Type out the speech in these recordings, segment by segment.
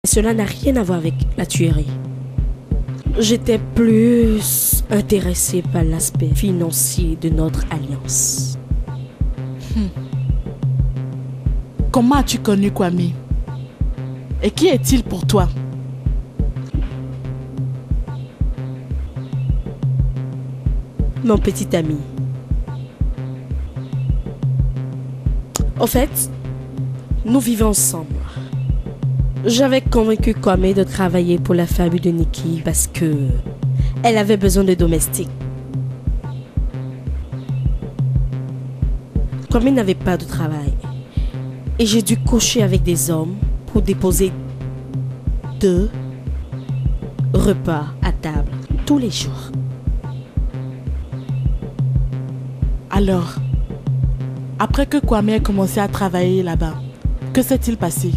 Cela n'a rien à voir avec la tuerie. J'étais plus intéressée par l'aspect financier de notre alliance. Comment as-tu connu Kwame? Et qui est-il pour toi? Mon petit ami. Au fait, nous vivons ensemble. J'avais convaincu Kwame de travailler pour la famille de Nikki parce que elle avait besoin de domestiques. Kwame n'avait pas de travail et j'ai dû coucher avec des hommes pour déposer 2 repas à table tous les jours. Alors, après que Kwame ait commencé à travailler là-bas, que s'est-il passé?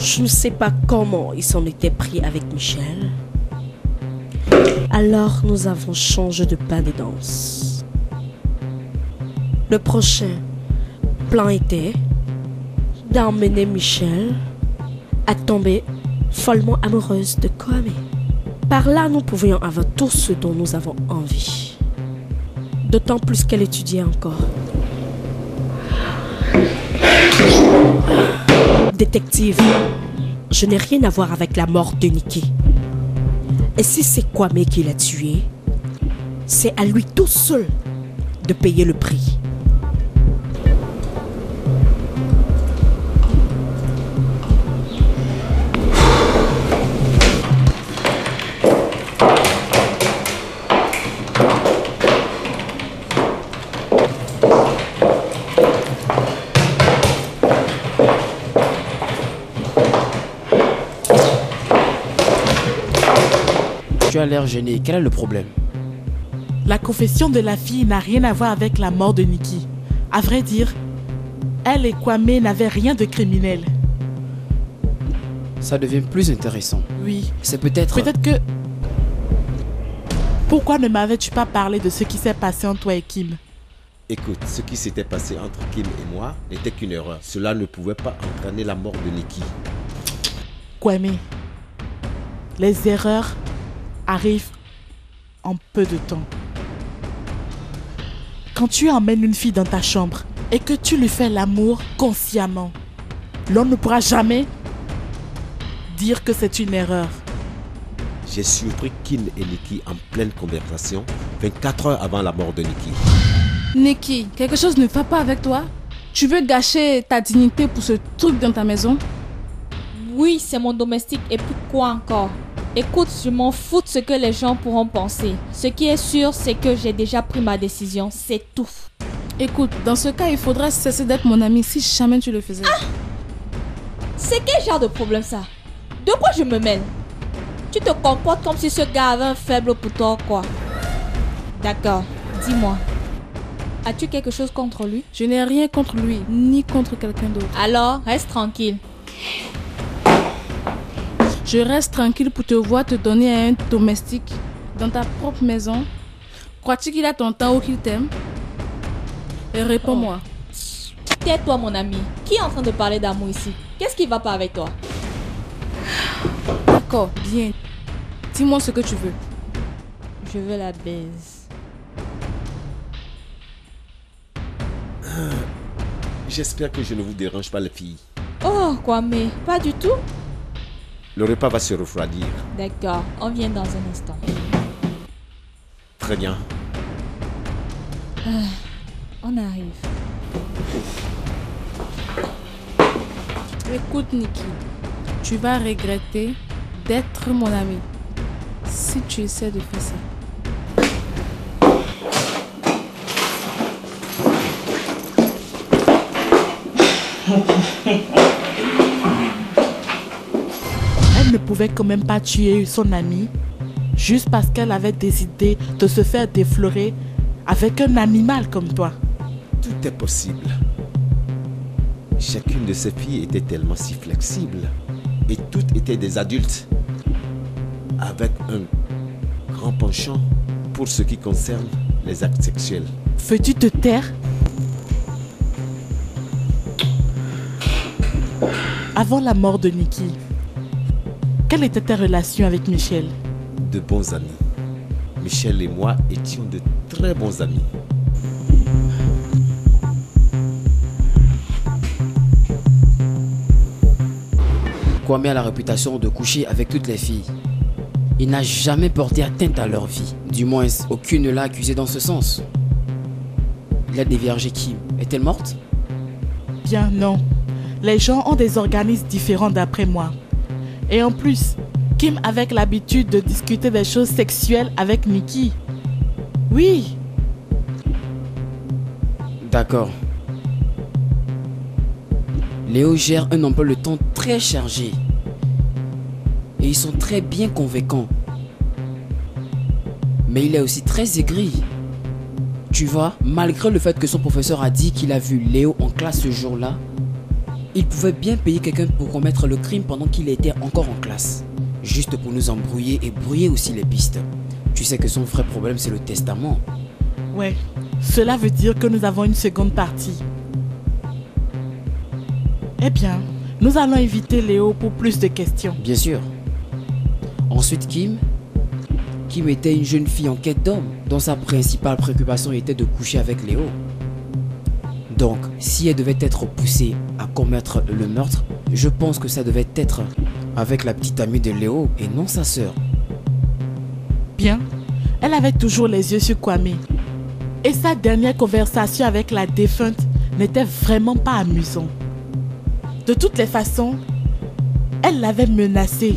Je ne sais pas comment il s'en était pris avec Michel. Alors nous avons changé de pas de danse. Le prochain plan était d'emmener Michel à tomber follement amoureuse de Kwame. Par là, nous pouvions avoir tout ce dont nous avons envie. D'autant plus qu'elle étudiait encore. Détective, je n'ai rien à voir avec la mort de Nikki. Et si c'est Kwame qui l'a tué, c'est à lui tout seul de payer le prix. Tu as l'air gêné. Quel est le problème? La confession de la fille n'a rien à voir avec la mort de Nikki. À vrai dire, elle et Kwame n'avaient rien de criminel. Ça devient plus intéressant. Oui. C'est peut-être... Peut-être que... Pourquoi ne m'avais-tu pas parlé de ce qui s'est passé entre toi et Kim? Écoute, ce qui s'était passé entre Kim et moi n'était qu'une erreur. Cela ne pouvait pas entraîner la mort de Nikki. Kwame, les erreurs arrivent en peu de temps. Quand tu emmènes une fille dans ta chambre et que tu lui fais l'amour consciemment, l'on ne pourra jamais dire que c'est une erreur. J'ai surpris Kim et Nikki en pleine conversation 24 heures avant la mort de Nikki. Nikki, quelque chose ne va pas avec toi? Tu veux gâcher ta dignité pour ce truc dans ta maison? Oui, c'est mon domestique et puis quoi encore? Écoute, je m'en fous de ce que les gens pourront penser. Ce qui est sûr, c'est que j'ai déjà pris ma décision, c'est tout. Écoute, dans ce cas, il faudrait cesser d'être mon ami si jamais tu le faisais. Ah! C'est quel genre de problème ça? De quoi je me mêle? Tu te comportes comme si ce gars avait un faible pour toi, quoi. D'accord, dis-moi. As-tu quelque chose contre lui? Je n'ai rien contre lui, ni contre quelqu'un d'autre. Alors, reste tranquille. Je reste tranquille pour te voir te donner à un domestique dans ta propre maison. Crois-tu qu'il a ton temps ou qu'il t'aime? Et réponds-moi. Tais-toi, mon ami. Qui est en train de parler d'amour ici? Qu'est-ce qui va pas avec toi? D'accord, bien. Dis-moi ce que tu veux. Je veux la baise. J'espère que je ne vous dérange pas, les filles. Oh, Kwame, pas du tout. Le repas va se refroidir. D'accord, on vient dans un instant. Très bien. On arrive. Écoute, Nikki, tu vas regretter d'être mon ami si tu essaies de faire ça. Elle ne pouvait quand même pas tuer son amie juste parce qu'elle avait décidé de se faire déflorer avec un animal comme toi. Tout est possible. Chacune de ces filles était tellement si flexible. Et toutes étaient des adultes. Avec un grand penchant pour ce qui concerne les actes sexuels. Veux-tu te taire? Avant la mort de Nikki, quelle était ta relation avec Michel? De bons amis. Michel et moi étions de très bons amis. Kwame a la réputation de coucher avec toutes les filles. Il n'a jamais porté atteinte à leur vie. Du moins, aucune ne l'a accusé dans ce sens. Il a déviergé Kim. Est-elle morte? Bien non. Les gens ont des organismes différents d'après moi. Et en plus, Kim avait l'habitude de discuter des choses sexuelles avec Nikki. Oui. D'accord. Léo gère un emploi de temps très chargé. Et ils sont très bien convaincants. Mais il est aussi très aigri. Tu vois, malgré le fait que son professeur a dit qu'il a vu Léo en classe ce jour-là, il pouvait bien payer quelqu'un pour commettre le crime pendant qu'il était encore en classe. Juste pour nous embrouiller et brouiller aussi les pistes. Tu sais que son vrai problème c'est le testament. Ouais, cela veut dire que nous avons une seconde partie. Eh bien, nous allons inviter Léo pour plus de questions. Bien sûr. Ensuite Kim était une jeune fille en quête d'homme, dont sa principale préoccupation était de coucher avec Léo. Donc, si elle devait être poussée à commettre le meurtre, je pense que ça devait être avec la petite amie de Léo et non sa sœur. Bien, elle avait toujours les yeux sur Kwame. Et sa dernière conversation avec la défunte n'était vraiment pas amusante. De toutes les façons, elle l'avait menacée.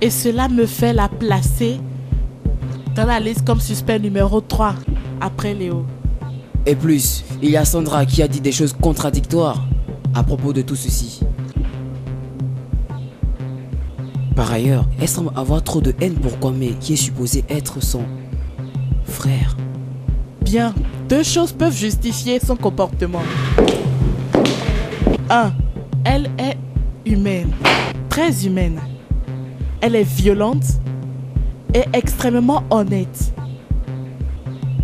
Et cela me fait la placer dans la liste comme suspect numéro 3 après Léo. Et plus, il y a Sandra qui a dit des choses contradictoires à propos de tout ceci. Par ailleurs, elle semble avoir trop de haine pour Kwame qui est supposé être son frère. Bien, deux choses peuvent justifier son comportement. 1. Elle est humaine, très humaine. Elle est violente et extrêmement honnête.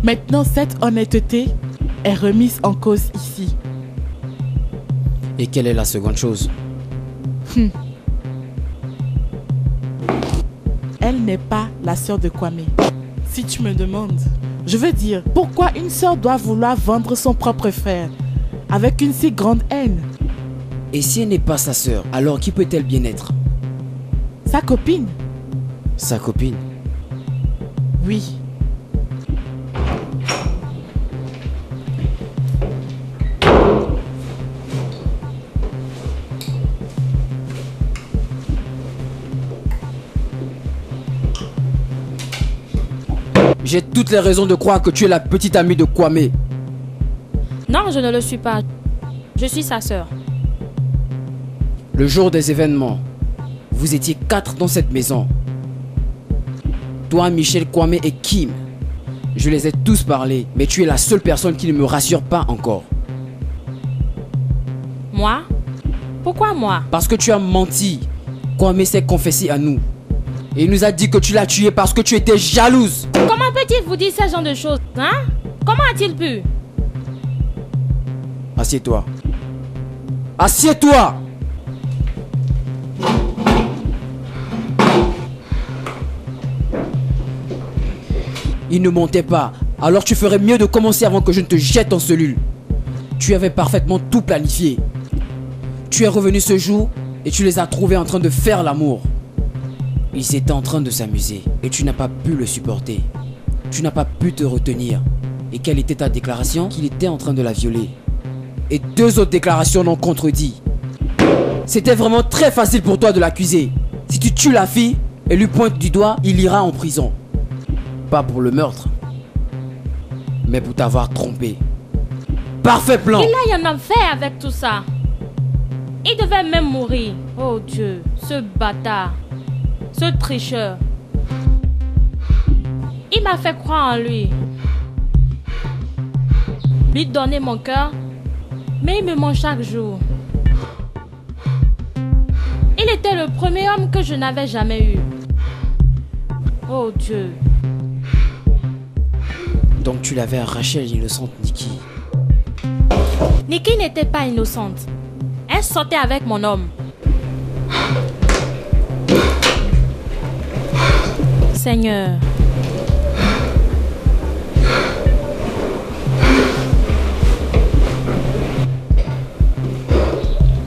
Maintenant, cette honnêteté est remise en cause ici. Et quelle est la seconde chose? Elle n'est pas la sœur de Kwame. Si tu me demandes, je veux dire, pourquoi une sœur doit vouloir vendre son propre frère avec une si grande haine? Et si elle n'est pas sa sœur, alors qui peut-elle bien être? Sa copine? Sa copine? Oui. J'ai toutes les raisons de croire que tu es la petite amie de Kwame. Non, je ne le suis pas. Je suis sa sœur. Le jour des événements, vous étiez 4 dans cette maison. Toi, Michel, Kwame et Kim. Je les ai tous parlé, mais tu es la seule personne qui ne me rassure pas encore. Moi? Pourquoi moi? Parce que tu as menti. Kwame s'est confessé à nous. Et il nous a dit que tu l'as tué parce que tu étais jalouse. Comment peut-il vous dire ce genre de choses, hein? Comment a-t-il pu? Assieds-toi. Assieds-toi! Il ne mentait pas. Alors tu ferais mieux de commencer avant que je ne te jette en cellule. Tu avais parfaitement tout planifié. Tu es revenu ce jour et tu les as trouvés en train de faire l'amour. Ils étaient en train de s'amuser et tu n'as pas pu le supporter. Tu n'as pas pu te retenir. Et quelle était ta déclaration? Qu'il était en train de la violer. Et 2 autres déclarations l'ont contredit. C'était vraiment très facile pour toi de l'accuser. Si tu tues la fille et lui pointes du doigt, il ira en prison. Pas pour le meurtre, mais pour t'avoir trompé. Parfait plan! Il a y en a fait avec tout ça. Il devait même mourir. Oh Dieu, ce bâtard. Ce tricheur. Il m'a fait croire en lui. Lui donner mon cœur, mais il me ment chaque jour. Il était le premier homme que je n'avais jamais eu. Oh Dieu. Donc tu l'avais arraché à l'innocente Nikki. Nikki n'était pas innocente. Elle sortais avec mon homme. Seigneur.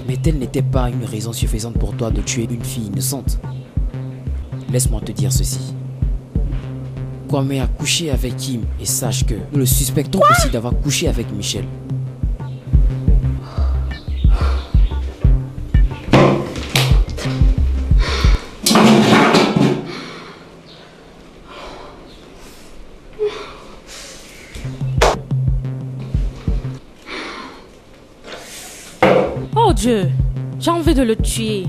Mais telle n'était pas une raison suffisante pour toi de tuer une fille innocente. Laisse-moi te dire ceci. Kwame a couché avec Kim et sache que nous le suspectons aussi d'avoir couché avec Michel. Oh Dieu, j'ai envie de le tuer.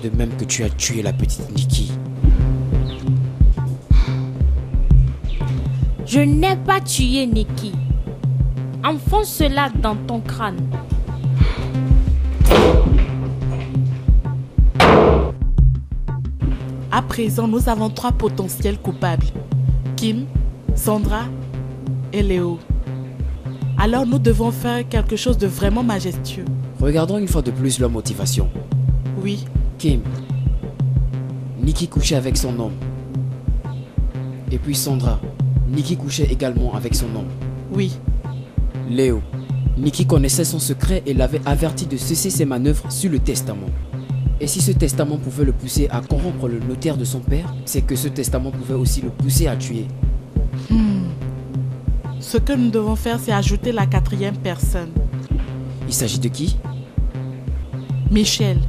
De même que tu as tué la petite Nikki. Je n'ai pas tué Nikki. Enfonce cela dans ton crâne. À présent, nous avons 3 potentiels coupables. Kim, Sandra et Léo. Alors nous devons faire quelque chose de vraiment majestueux. Regardons une fois de plus leur motivation. Oui, Kim. Nikki couchait avec son homme. Et puis Sandra. Nikki couchait également avec son homme. oui. Léo. Nikki connaissait son secret et l'avait averti de cesser ses manœuvres sur le testament. Et si ce testament pouvait le pousser à corrompre le notaire de son père, c'est que ce testament pouvait aussi le pousser à tuer. Ce que nous devons faire, c'est ajouter la 4e personne. Il s'agit de qui? Michel.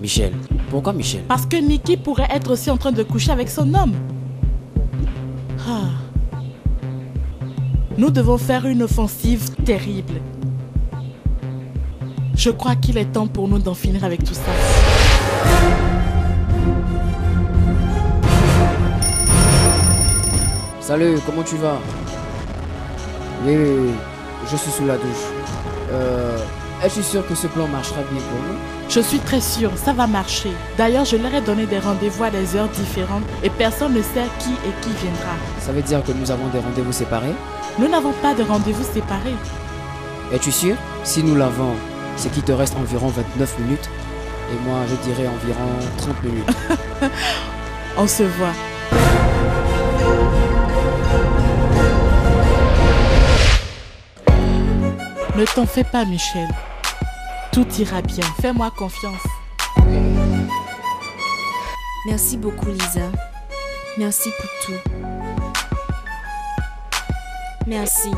Michel. Pourquoi Michel? Parce que Nikki pourrait être aussi en train de coucher avec son homme. Ah. Nous devons faire une offensive terrible. Je crois qu'il est temps pour nous d'en finir avec tout ça. Salut, comment tu vas? Oui, je suis sous la douche. Es-tu sûr que ce plan marchera bien pour nous? Je suis très sûre, ça va marcher. D'ailleurs, je leur ai donné des rendez-vous à des heures différentes et personne ne sait qui et qui viendra. Ça veut dire que nous avons des rendez-vous séparés? Nous n'avons pas de rendez-vous séparés. Es-tu sûr? Si nous l'avons, c'est qu'il te reste environ 29 minutes. Et moi, je dirais environ 30 minutes. On se voit. Ne t'en fais pas, Michel. Tout ira bien. Fais-moi confiance. Merci beaucoup, Lisa. Merci pour tout. Merci.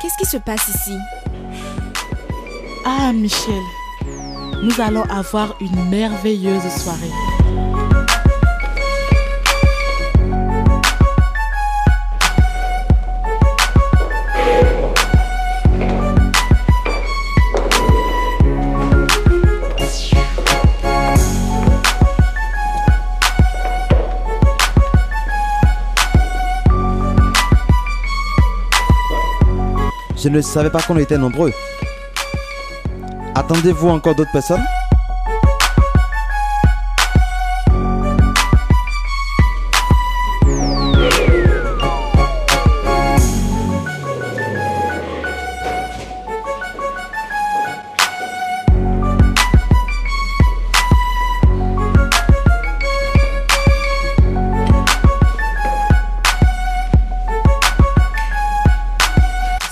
Qu'est-ce qui se passe ici? Ah, Michel. Nous allons avoir une merveilleuse soirée. Je ne savais pas qu'on était nombreux. Attendez-vous encore d'autres personnes?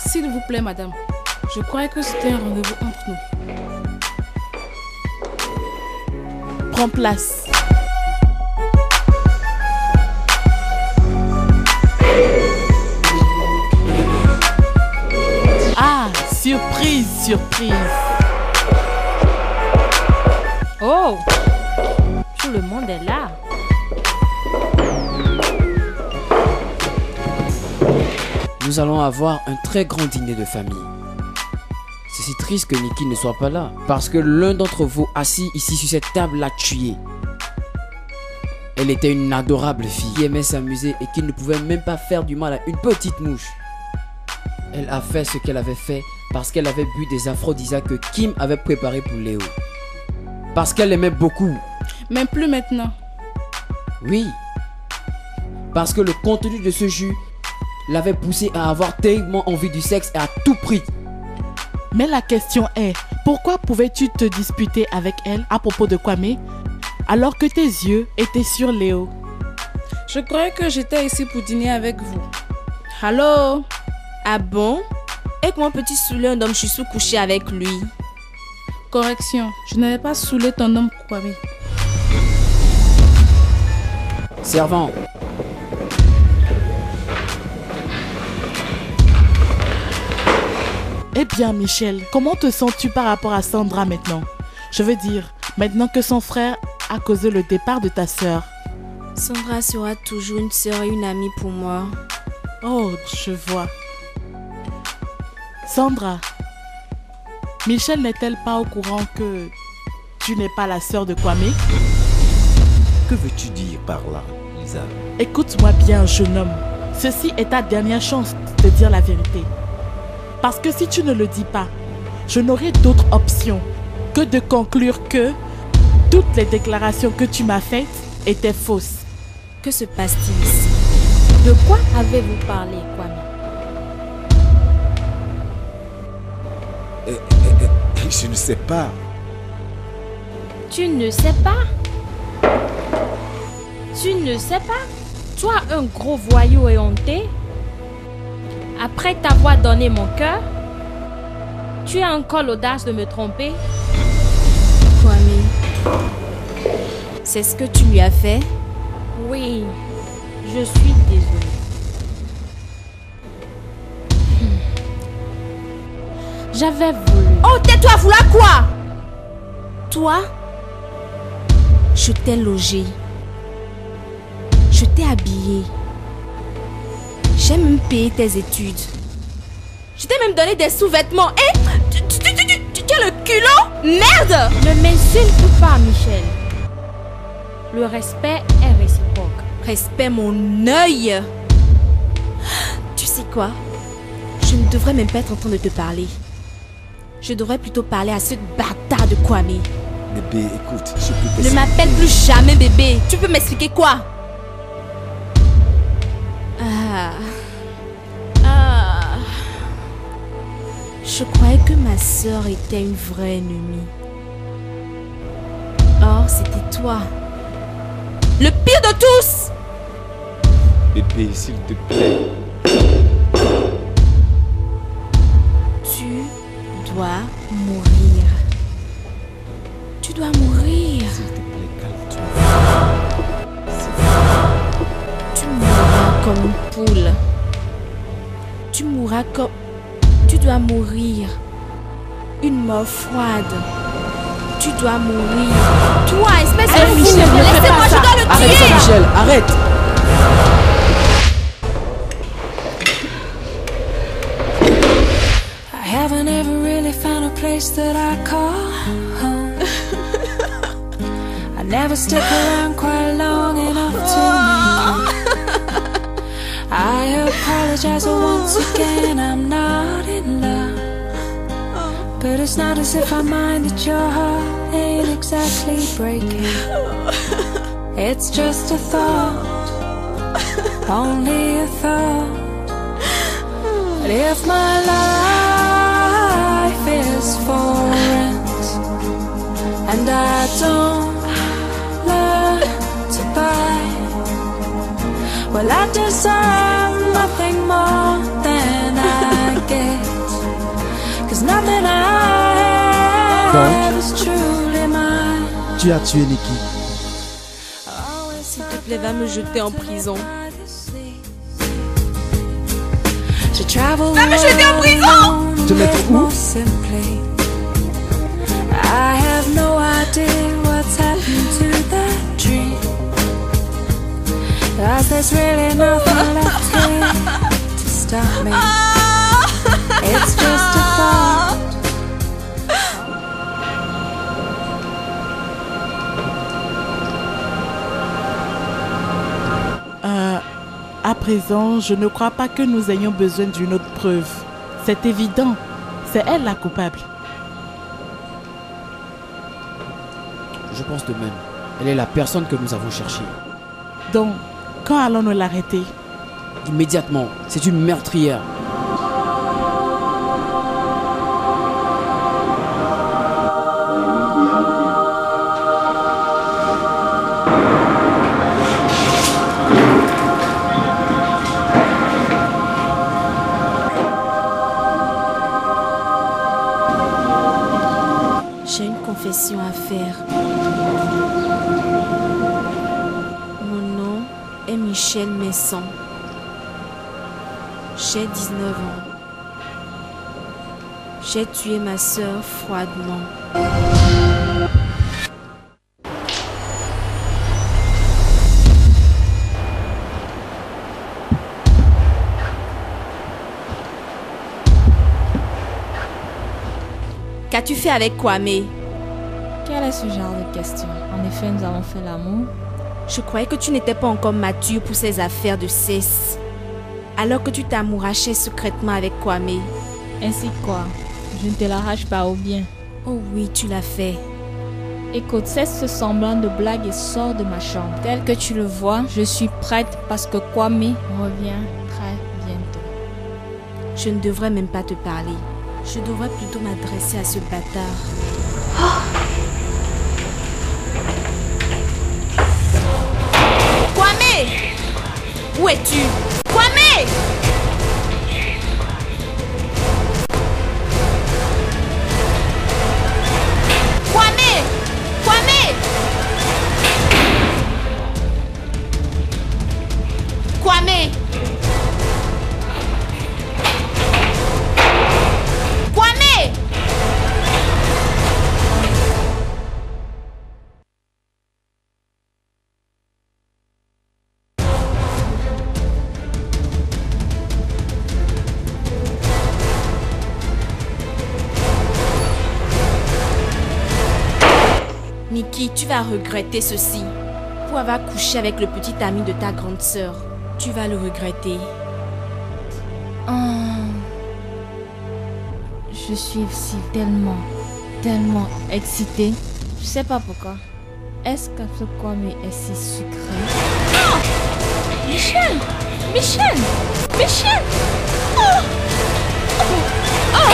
S'il vous plaît, madame. Je croyais que c'était un rendez-vous entre nous. Prends place. Ah, surprise, surprise. Oh, tout le monde est là. Nous allons avoir un très grand dîner de famille. C'est si triste que Nikki ne soit pas là, parce que l'un d'entre vous assis ici sur cette table l'a tué. Elle était une adorable fille qui aimait s'amuser et qui ne pouvait même pas faire du mal à une petite mouche. Elle a fait ce qu'elle avait fait parce qu'elle avait bu des aphrodisiaques que Kim avait préparés pour Léo. Parce qu'elle l'aimait beaucoup. Mais plus maintenant. Oui. Parce que le contenu de ce jus l'avait poussé à avoir terriblement envie du sexe et à tout prix. Mais la question est, pourquoi pouvais-tu te disputer avec elle à propos de Kwame alors que tes yeux étaient sur Léo? Je croyais que j'étais ici pour dîner avec vous. Allô? Ah bon? Et comment peux-tu saouler un homme? Je suis sous-couché avec lui. Correction, je n'avais pas saoulé ton homme, Kwame. Servant. Eh bien, Michel, comment te sens-tu par rapport à Sandra maintenant? Je veux dire, maintenant que son frère a causé le départ de ta sœur. Sandra sera toujours une sœur et une amie pour moi. Oh, je vois. Sandra, Michel n'est-elle pas au courant que tu n'es pas la sœur de Kwame? Que veux-tu dire par là, Lisa? Écoute-moi bien, jeune homme. Ceci est ta dernière chance de dire la vérité. Parce que si tu ne le dis pas, je n'aurai d'autre option que de conclure que toutes les déclarations que tu m'as faites étaient fausses. Que se passe-t-il ici? De quoi avez-vous parlé, Kwame? Je ne sais pas. Tu ne sais pas? Tu ne sais pas? Toi, un gros voyou et honté, après t'avoir donné mon cœur, tu as encore l'audace de me tromper? Kwame, c'est ce que tu lui as fait? Oui, je suis désolée. J'avais voulu... Oh, tais-toi, vouloir quoi? Toi, je t'ai logé. Je t'ai habillé. J'ai même payé tes études. Je t'ai même donné des sous-vêtements. Et tu as le culot? Merde! Ne m'insulte pas, Michel. Le respect est réciproque. Respect mon œil. Tu sais quoi? Je ne devrais même pas être en train de te parler. Je devrais plutôt parler à ce bâtard de Kwame. Bébé, écoute, je peux Ne t'expliquer. m'appelle plus jamais bébé. Tu peux m'expliquer quoi? Je croyais que ma sœur était une vraie ennemie. Or, c'était toi. Le pire de tous! Bébé, s'il te plaît. Tu dois mourir. Tu dois mourir. S'il te plaît, calme-toi. Tu mourras comme une poule. Tu mourras comme... Tu dois mourir. Une mort froide. Tu dois mourir. Toi, espèce de fou, Michel, ne fais laissez-moi, pas je ça. dois le Arrête ça, tuer. Michel, arrête. I haven't ever really found a place that I call home. I never stick around quite long enough to know. I apologize once again, I'm not in love. But it's not as if I mind that your heart ain't exactly breaking. It's just a thought, only a thought. But if my life is for rent and I don't learn to buy, well, I deserve nothing more than I get. 'Cause nothing I have is truly mine. Tu as tué Nikki. S'il te plaît, va me jeter en prison. Va me jeter en prison! Te mettre où? I have no idea what's happened to that dream. 'Cause there's really nothing left here to stop me. It's just a thought. présent, je ne crois pas que nous ayons besoin d'une autre preuve. C'est évident. C'est elle la coupable. Je pense de même. Elle est la personne que nous avons cherchée. Donc, quand allons-nous l'arrêter? Immédiatement. C'est une meurtrière. J'ai une confession à faire. Mon nom est Michel Messon. J'ai 19 ans. J'ai tué ma sœur froidement. Qu'as-tu fait avec Kwame? Quel est ce genre de question? En effet, nous avons fait l'amour. Je croyais que tu n'étais pas encore mature pour ces affaires de cesse. Alors que tu t'amourachais secrètement avec Kwame. Ainsi quoi? Je ne te l'arrache pas au bien. Oh oui, tu l'as fait. Écoute, cesse ce semblant de blague et sors de ma chambre. Tel que tu le vois, je suis prête parce que Kwame revient très bientôt. Je ne devrais même pas te parler. Je devrais plutôt m'adresser à ce bâtard. Kwame! Où es-tu? Kwame! Kwame! Kwame! Kwame! Kwame! Nikki, tu vas regretter ceci. Pour avoir couché avec le petit ami de ta grande sœur. Tu vas le regretter. Je suis aussi tellement excitée. Je sais pas pourquoi. Est-ce que ce Kwame est si sucré? Oh! Michel! Michel! Michel! Oh! Oh! Oh!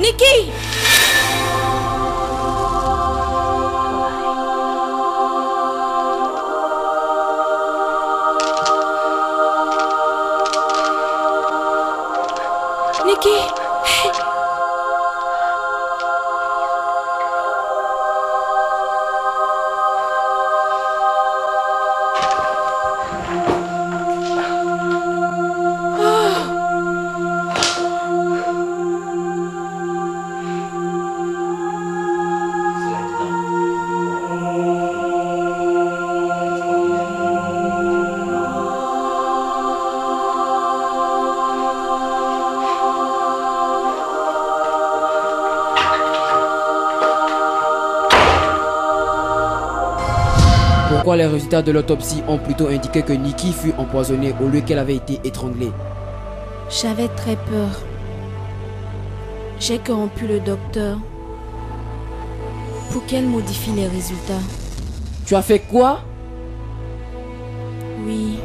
Nikki! Nikki! Pourquoi les résultats de l'autopsie ont plutôt indiqué que Nikki fut empoisonnée au lieu qu'elle avait été étranglée? J'avais très peur. J'ai corrompu le docteur pour qu'elle modifie les résultats. Tu as fait quoi? Oui.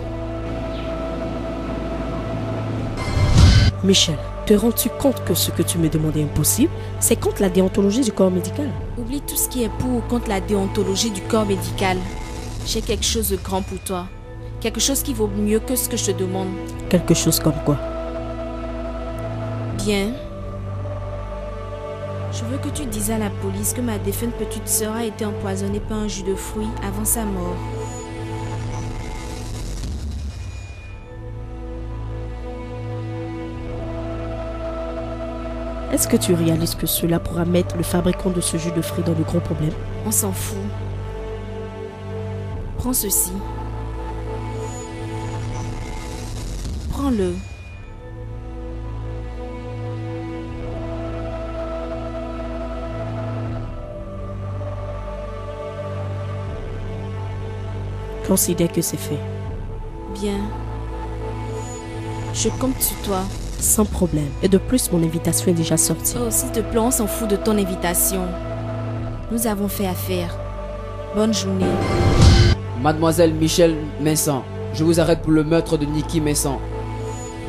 Michel, te rends-tu compte que ce que tu me demandes est impossible? C'est contre la déontologie du corps médical. Oublie tout ce qui est pour ou contre la déontologie du corps médical. J'ai quelque chose de grand pour toi. Quelque chose qui vaut mieux que ce que je te demande. Quelque chose comme quoi? Bien. Je veux que tu dises à la police que ma défunte petite sœur a été empoisonnée par un jus de fruits avant sa mort. Est-ce que tu réalises que cela pourra mettre le fabricant de ce jus de fruits dans de gros problèmes? On s'en fout. Prends ceci. Prends-le. Considère que c'est fait. Bien. Je compte sur toi. Sans problème. Et de plus, mon invitation est déjà sortie. Oh, s'il te plaît, on s'en fout de ton invitation. Nous avons fait affaire. Bonne journée. Mademoiselle Michelle Messan, je vous arrête pour le meurtre de Niki Messan.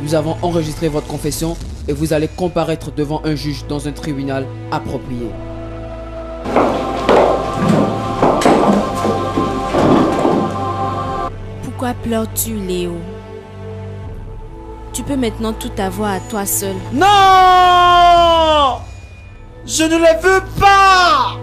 Nous avons enregistré votre confession et vous allez comparaître devant un juge dans un tribunal approprié. Pourquoi pleures-tu, Léo? Tu peux maintenant tout avoir à toi seul. Non! Je ne les veux pas!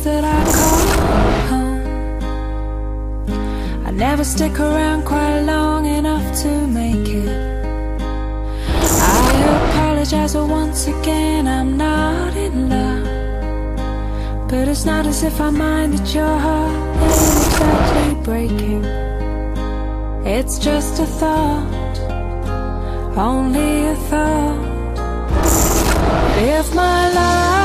That I call home. I never stick around quite long enough to make it. I apologize once again, I'm not in love. But it's not as if I mind that your heart ain't exactly breaking. It's just a thought, only a thought. If my life